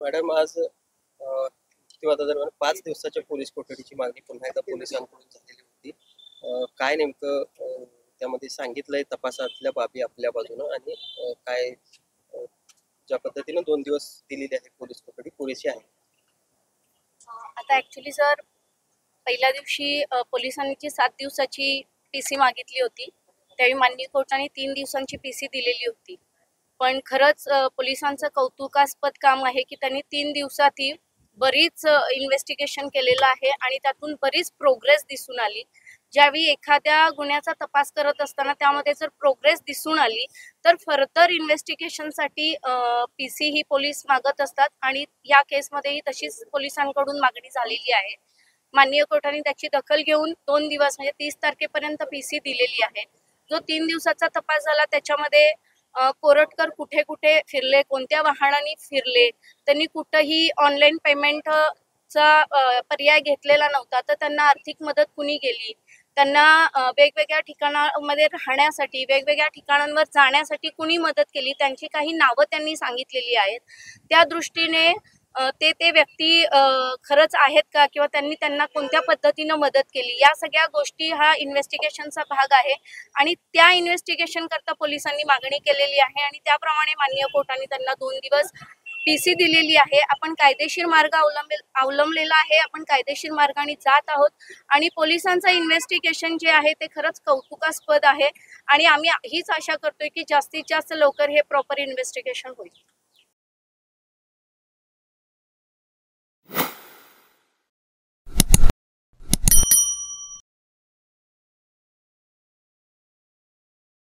Madam आज युक्तिवादादरम्यान 5 दिवसाच्या police कोठडीची मागणी पुन्हा एकदा पोलिसांकडून झालेली होती. काय नेमकं त्यामध्ये सांगितलंय तपासातल्या बाबी आपल्या बाजूनं आणि काय ज्या पद्धतीनं 2 दिवस दिलेली आहे पोलीस कोठडी पुरेशी आहे? आता ऍक्च्युली सर पहिल्या दिवशी पोलिसांनी जी 7 दिवसाची पीसी मागितली होती, त्यावेळी माननीय कोर्टाने 3 दिवसांची पीसी दिलेली होती. पण खरंच पोलिसांचं कौतुकास्पद काम आहे की त्यांनी 3 दिवसात बरीच इन्व्हेस्टिगेशन केलेलं आहे आणि त्यातून बरीच प्रोग्रेस दिसून आली. ज्यावेळी एखाद्या गुन्ह्याचा तपास करत असताना त्यामध्ये जर प्रोग्रेस दिसून आली तर फर्दर इन्व्हेस्टिगेशनसाठी पीसी ही पोलीस मागत असतात आणि या केसमध्येही तशीच पोलिसांकडून मागणी झालेली आहे. माननीय कोर्टाने त्याची दखल घेऊन 2 दिवस म्हणजे 30 तारखेपर्यंत पीसी दिलेली आहे. जो 3 दिवसाचा तपास झाला त्याच्यामध्ये कोरटकर कुठे कुठे फिरले, कोणत्या वाहनांनी फिरले, त्यांनी कुठेही ऑनलाईन पेमेंटचा पर्याय घेतलेला नव्हता, तर त्यांना आर्थिक मदत कुणी केली, त्यांना वेगवेगळ्या ठिकाणांमध्ये राहण्यासाठी, वेगवेगळ्या ठिकाणांवर जाण्यासाठी कुणी मदत केली, त्यांची काही नावं त्यांनी सांगितलेली आहेत. त्या दृष्टीने ते व्यक्ती खरंच आहेत का किंवा त्यांना कोणत्या पद्धतीनं मदत केली, या सगळ्या गोष्टी हा इन्व्हेस्टिगेशनचा भाग आहे आणि त्या इन्व्हेस्टिगेशन करता पोलिसांनी मागणी केलेली आहे आणि त्याप्रमाणे माननीय कोर्टाने त्यांना 2 दिवस पीसी दिलेली आहे. आपण कायदेशीर मार्ग अवलंबलेला आहे, आपण कायदेशीर मार्गाने जात आहोत आणि पोलिसांचं इन्व्हेस्टिगेशन जे आहे ते खरंच कौतुकास्पद आहे आणि आम्ही हीच आशा करतोय की जास्तीत जास्त लवकर हे प्रॉपर इन्व्हेस्टिगेशन होईल.